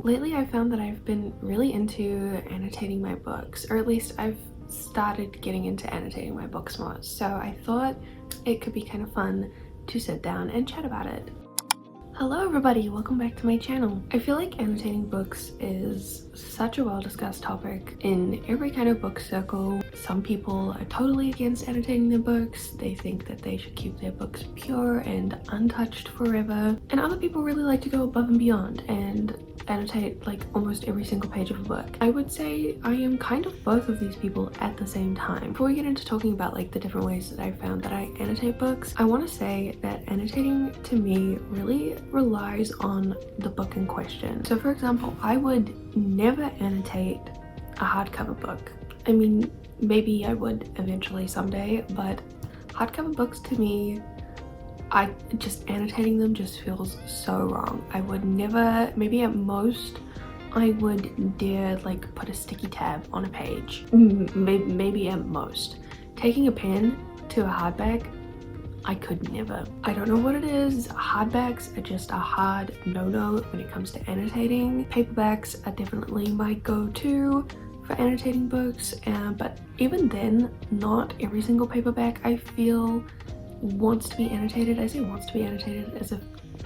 lately I found that I've been really into annotating my books, or at least I've started getting into annotating my books more. So I thought it could be kind of fun to sit down and chat about it. Hello everybody, welcome back to my channel. I feel like annotating books is such a well-discussed topic in every kind of book circle. Some people are totally against annotating their books. They think that they should keep their books pure and untouched forever. And other people really like to go above and beyond and annotate like almost every single page of a book. I would say I am kind of both of these people at the same time. Before we get into talking about like the different ways that I found that I annotate books, I want to say that annotating to me really relies on the book in question. So for example, I would never annotate a hardcover book. I mean, maybe I would eventually someday, but hardcover books to me, annotating them just feels so wrong. I would never, maybe at most I would dare like put a sticky tab on a page, maybe at most. Taking a pen to a hardback, I could never. I don't know what it is. Hardbacks are just a hard no-no when it comes to annotating. Paperbacks are definitely my go-to for annotating books, but even then, not every single paperback I feel wants to be annotated. I say wants to be annotated as if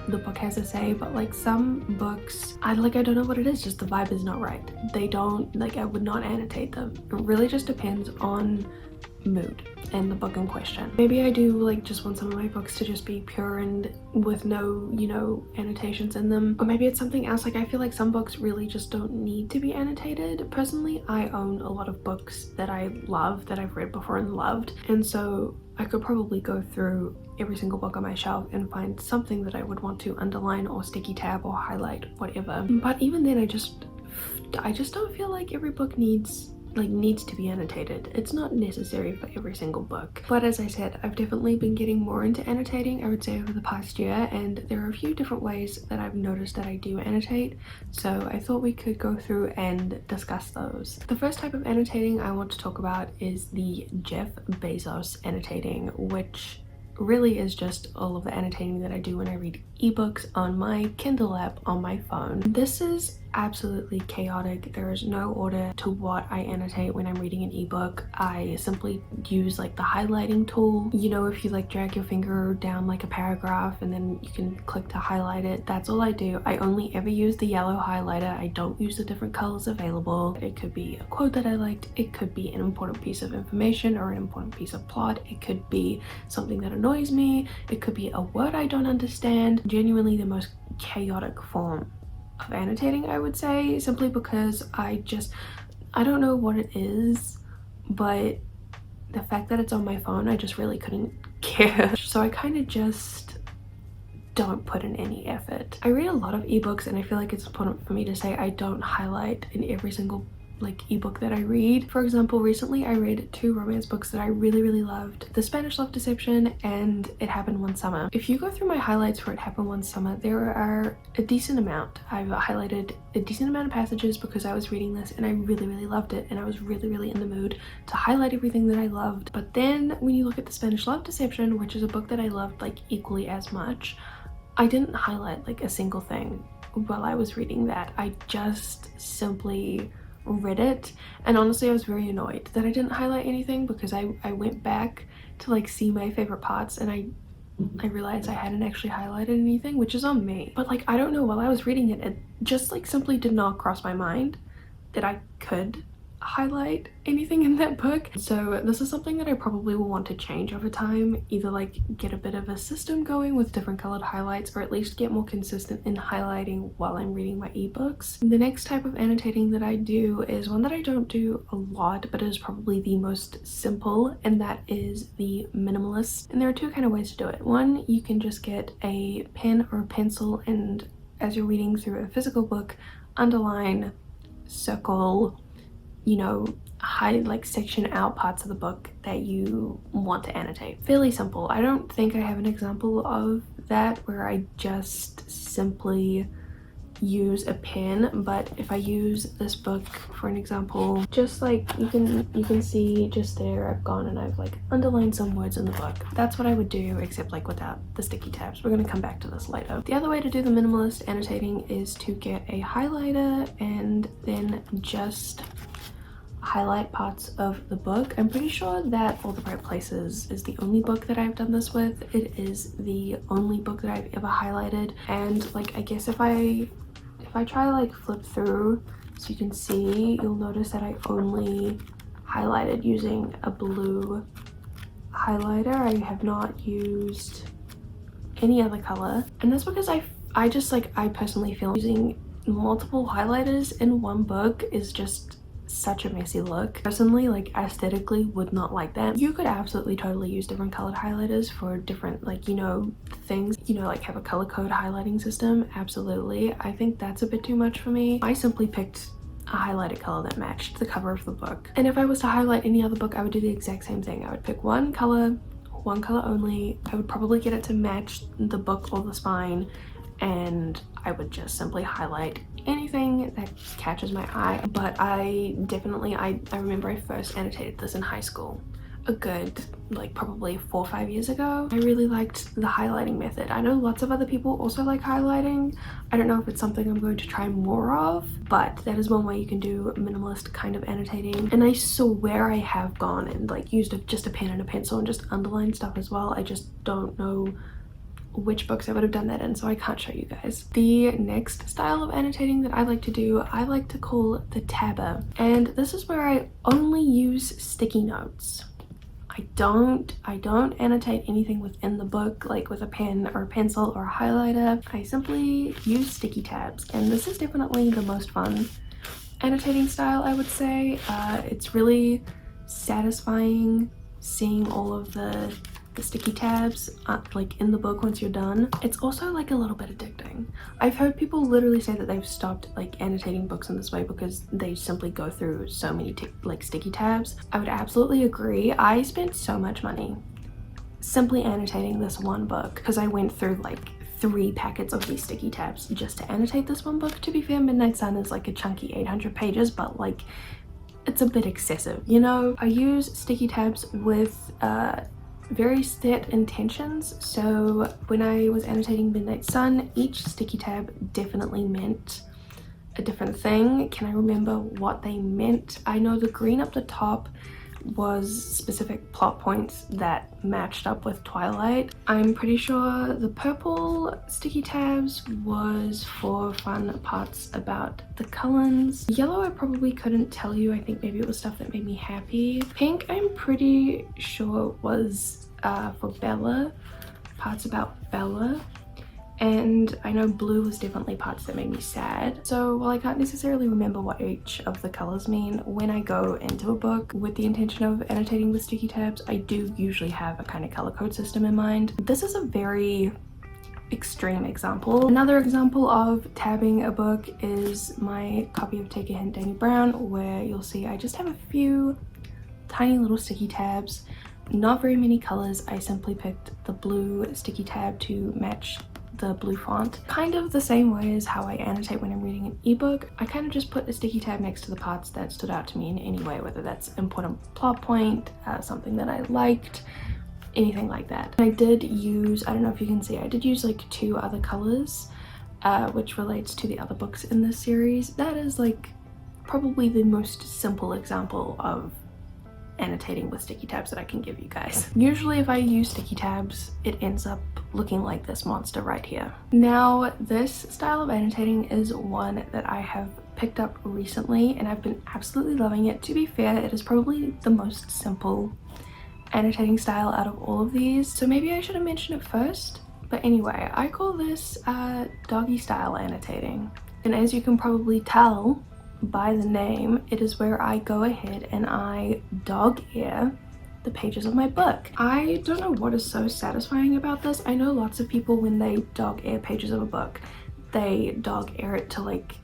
the book has a say, but like some books, I don't know what it is, just the vibe is not right. They don't, like, I would not annotate them. It really just depends on mood and the book in question. Maybe I do like just want some of my books to just be pure and with no, you know, annotations in them, or maybe it's something else. Like I feel like some books really just don't need to be annotated. Personally, I own a lot of books that I love, that I've read before and loved, and so I could probably go through every single book on my shelf and find something that I would want to underline or sticky tab or highlight, whatever. But even then, I just don't feel like every book needs to be annotated. It's not necessary for every single book. But as I said, I've definitely been getting more into annotating, I would say, over the past year, and there are a few different ways that I've noticed that I do annotate, so I thought we could go through and discuss those. The first type of annotating I want to talk about is the Jeff Bezos annotating, which really is just all of the annotating that I do when I read ebooks on my Kindle app on my phone. This is absolutely chaotic. There is no order to what I annotate when I'm reading an ebook. I simply use like the highlighting tool. You know, if you like drag your finger down like a paragraph and then you can click to highlight it, that's all I do. I only ever use the yellow highlighter. I don't use the different colors available. It could be a quote that I liked, it could be an important piece of information or an important piece of plot, it could be something that annoys me, it could be a word I don't understand. Genuinely the most chaotic form of annotating, I would say, simply because I don't know what it is, but the fact that it's on my phone, I just really couldn't care. So I kind of just don't put in any effort. I read a lot of ebooks and I feel like it's important for me to say I don't highlight in every single like ebook that I read. For example, recently I read two romance books that I really loved, The Spanish Love Deception and It Happened One Summer. If you go through my highlights for It Happened One Summer, there are a decent amount. I've highlighted a decent amount of passages because I was reading this and I really loved it, and I was really in the mood to highlight everything that I loved. But then when you look at The Spanish Love Deception, which is a book that I loved like equally as much, I didn't highlight like a single thing while I was reading that. I just simply read it, and honestly I was very annoyed that I didn't highlight anything, because I went back to like see my favorite parts and I realized I hadn't actually highlighted anything, which is on me. But like, I don't know, while I was reading it, it just like simply did not cross my mind that I could highlight anything in that book. So this is something that I probably will want to change over time, either like get a bit of a system going with different colored highlights, or at least get more consistent in highlighting while I'm reading my ebooks. The next type of annotating that I do is one that I don't do a lot, but is probably the most simple, and that is the minimalist. And there are two kind of ways to do it. One, you can just get a pen or a pencil, and as you're reading through a physical book, underline, circle, you know, section out parts of the book that you want to annotate. Fairly simple. I don't think I have an example of that where I just simply use a pen, but if I use this book for an example, just like you can see just there, I've gone and I've like underlined some words in the book. That's what I would do, except like without the sticky tabs. We're going to come back to this later. The other way to do the minimalist annotating is to get a highlighter and then just highlight parts of the book. I'm pretty sure that All the Right Places is the only book that I've done this with. It is the only book that I've ever highlighted, and like I guess if I try to like flip through so you can see, you'll notice that I only highlighted using a blue highlighter. I have not used any other color, and that's because I just like, I personally feel using multiple highlighters in one book is just such a messy look. Personally, like aesthetically would not like that. You could absolutely totally use different colored highlighters for different, like, you know, things, you know, like have a color code highlighting system. Absolutely. I think that's a bit too much for me. I simply picked a highlighted color that matched the cover of the book, and if I was to highlight any other book, I would do the exact same thing. I would pick one color only. I would probably get it to match the book or the spine, and I would just simply highlight anything that catches my eye. But I remember I first annotated this in high school, a good like probably 4 or 5 years ago. I really liked the highlighting method. I know lots of other people also like highlighting. I don't know if it's something I'm going to try more of, but that is one way you can do minimalist kind of annotating. And I swear I have gone and like used just a pen and a pencil and just underlined stuff as well. I just don't know which books I would have done that in, so I can't show you guys. The next style of annotating that I like to do, I like to call the tabber, and this is where I only use sticky notes. I don't annotate anything within the book, like with a pen or a pencil or a highlighter. I simply use sticky tabs, and this is definitely the most fun annotating style, I would say. It's really satisfying seeing all of the sticky tabs like in the book once you're done. It's also like a little bit addicting. I've heard people literally say that they've stopped like annotating books in this way because they simply go through so many like sticky tabs. I would absolutely agree. I spent so much money simply annotating this one book because I went through like 3 packets of these sticky tabs just to annotate this one book. To be fair, Midnight Sun is like a chunky 800 pages, but like it's a bit excessive, you know? I use sticky tabs with very set intentions. So when I was annotating Midnight Sun, each sticky tab definitely meant a different thing. Can I remember what they meant? I know the green up the top was specific plot points that matched up with Twilight. I'm pretty sure the purple sticky tabs was for fun parts about the Cullens. Yellow I probably couldn't tell you. I think maybe it was stuff that made me happy. Pink I'm pretty sure was for Bella, parts about Bella. And I know blue was definitely parts that made me sad. So while I can't necessarily remember what each of the colors mean, when I go into a book with the intention of annotating with sticky tabs, I do usually have a kind of color code system in mind. This is a very extreme example. Another example of tabbing a book is my copy of Take a Hint, Danny Brown, where you'll see I just have a few tiny little sticky tabs, not very many colors. I simply picked the blue sticky tab to match the blue font, kind of the same way as how I annotate when I'm reading an ebook. I kind of just put a sticky tab next to the parts that stood out to me in any way, whether that's important plot point, something that I liked, anything like that. I did use, I don't know if you can see, I did use like 2 other colors, which relates to the other books in this series. That is like probably the most simple example of annotating with sticky tabs that I can give you guys. Usually if I use sticky tabs, it ends up looking like this monster right here. Now this style of annotating is one that I have picked up recently and I've been absolutely loving it. To be fair, it is probably the most simple annotating style out of all of these, so maybe I should have mentioned it first. But anyway, I call this doggy style annotating, and as you can probably tell by the name, it is where I go ahead and I dog ear the pages of my book. I don't know what is so satisfying about this. I know lots of people, when they dog ear pages of a book, they dog ear it to like,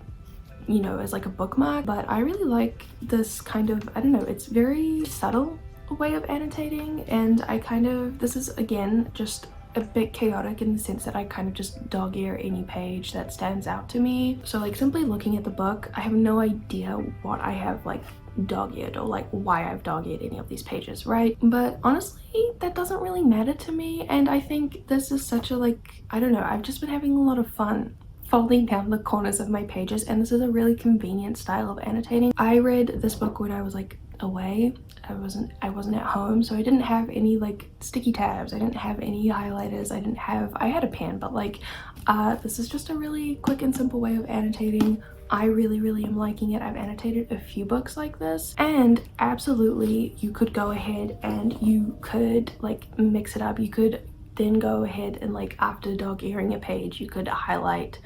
you know, as like a bookmark, but I really like this kind of, I don't know, it's very subtle way of annotating, and I kind of, this is again just a bit chaotic in the sense that I kind of just dog ear any page that stands out to me. So like simply looking at the book, I have no idea what I have like dog-eared or like why I've dog-eared any of these pages, right? But honestly, that doesn't really matter to me, and I think this is such a like, I don't know, I've just been having a lot of fun folding down the corners of my pages, and this is a really convenient style of annotating. I read this book when I was like away. I wasn't at home, so I didn't have any like sticky tabs, I didn't have any highlighters, I had a pen, but like this is just a really quick and simple way of annotating. I really am liking it. I've annotated a few books like this, and absolutely you could go ahead and you could like mix it up. You could then go ahead and like after dog earing a page, you could highlight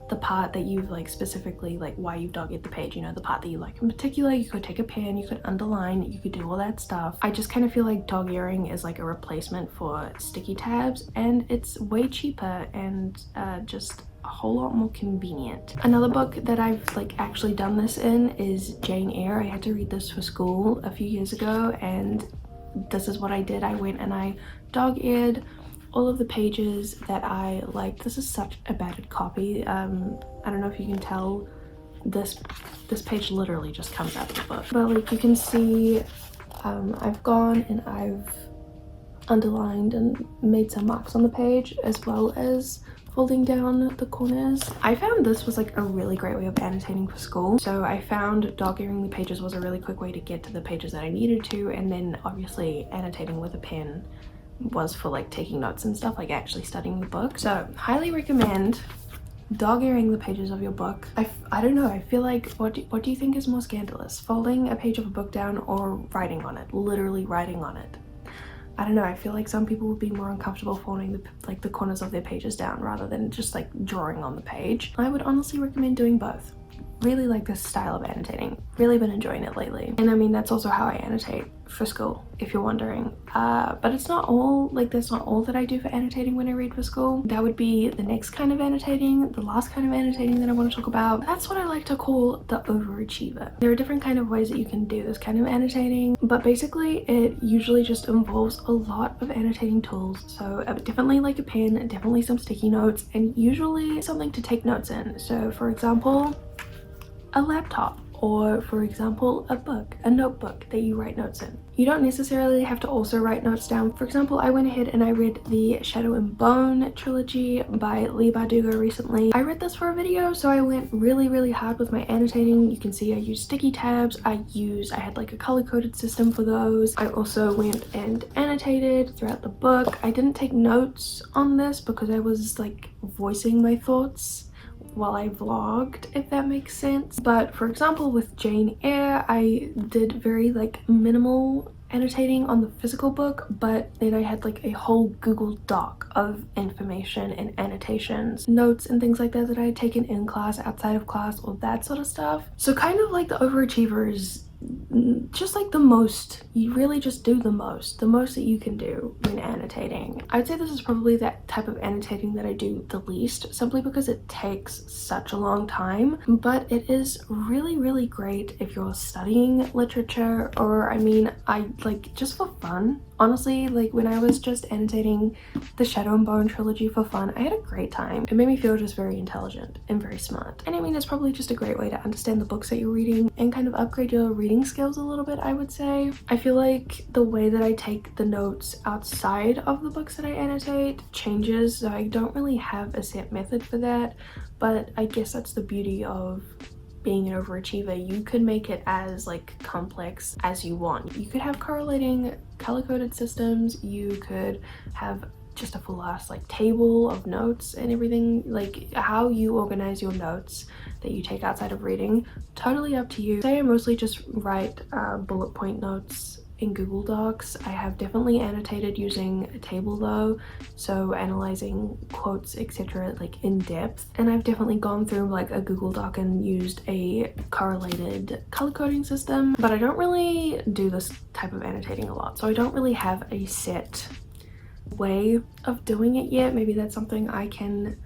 the part that you've like specifically like why you've dog-eared the page, you know, the part that you like in particular. You could take a pen, you could underline, you could do all that stuff. I just kind of feel like dog-earing is like a replacement for sticky tabs, and it's way cheaper and just a whole lot more convenient. Another book that I've like actually done this in is Jane Eyre. I had to read this for school a few years ago, and this is what I did. I went and I dog-eared all of the pages that I liked. This is such a battered copy. I don't know if you can tell, this page literally just comes out of the book, but like you can see I've gone and I've underlined and made some marks on the page, as well as folding down the corners. I found this was like a really great way of annotating for school. So I found dog-earing the pages was a really quick way to get to the pages that I needed to, and then obviously annotating with a pen was for like taking notes and stuff, like actually studying the book. So highly recommend dog-earing the pages of your book. I don't know, I feel like what do you think is more scandalous, folding a page of a book down or writing on it, literally writing on it? I don't know, I feel like some people would be more uncomfortable folding the corners of their pages down rather than just like drawing on the page. I would honestly recommend doing both. Really like this style of annotating, really been enjoying it lately. And I mean, that's also how I annotate for school, if you're wondering. But it's not all, like that's not all that I do for annotating when I read for school. That would be the next kind of annotating, the last kind of annotating that I want to talk about. That's what I like to call the overachiever. There are different kind of ways that you can do this kind of annotating, but basically it usually just involves a lot of annotating tools. So definitely like a pen, definitely some sticky notes, and usually something to take notes in. So for example, a laptop, or for example a book, a notebook that you write notes in. You don't necessarily have to also write notes down. For example, I went ahead and I read the Shadow and Bone trilogy by Leigh Bardugo recently. I read this for a video, so I went really hard with my annotating. You can see I used sticky tabs, I had like a color-coded system for those. I also went and annotated throughout the book. I didn't take notes on this because I was like voicing my thoughts while I vlogged, if that makes sense. But for example, with Jane Eyre, I did very like minimal annotating on the physical book, but then I had like a whole Google Doc of information and annotations, notes and things like that that I had taken in class, outside of class, all that sort of stuff. So kind of like the Overachievers, just like the most, you really just do the most that you can do when annotating. I would say this is probably that type of annotating that I do the least, simply because it takes such a long time, but it is really great if you're studying literature, or I mean, I like just for fun. Honestly, like when I was just annotating the Shadow and Bone trilogy for fun, I had a great time. It made me feel just very intelligent and very smart. And I mean, it's probably just a great way to understand the books that you're reading and kind of upgrade your reading skills a little bit, I would say. I feel like the way that I take the notes outside of the books that I annotate changes, so I don't really have a set method for that, but I guess that's the beauty of being an overachiever. You could make it as like complex as you want. You could have correlating color-coded systems, you could have just a full ass like table of notes and everything. Like how you organize your notes that you take outside of reading, totally up to you. Say I mostly just write bullet point notes in Google Docs. I have definitely annotated using a table though, so analyzing quotes etc like in depth, and I've definitely gone through like a Google Doc and used a correlated color coding system, but I don't really do this type of annotating a lot, so I don't really have a set way of doing it yet. Maybe that's something I can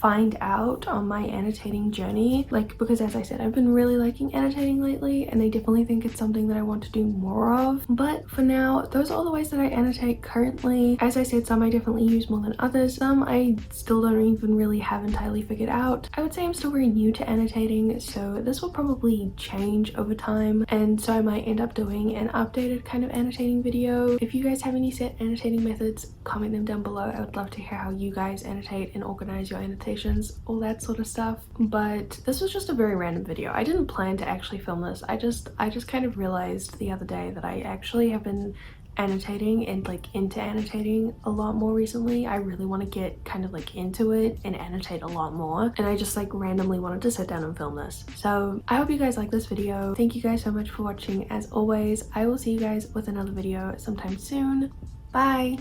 find out on my annotating journey, like, because as I said, I've been really liking annotating lately and I definitely think it's something that I want to do more of. But for now, those are all the ways that I annotate currently. As I said, some I definitely use more than others, some I still don't even really have entirely figured out. I would say I'm still very new to annotating, so this will probably change over time, and so I might end up doing an updated kind of annotating video. If you guys have any set annotating methods, comment them down below. I would love to hear how you guys annotate and organize your annotations, all that sort of stuff. But this was just a very random video. I didn't plan to actually film this. I just kind of realized the other day that I actually have been annotating and like into annotating a lot more recently. I really want to get kind of like into it and annotate a lot more, and I just like randomly wanted to sit down and film this. So I hope you guys like this video. Thank you guys so much for watching. As always, I will see you guys with another video sometime soon. Bye.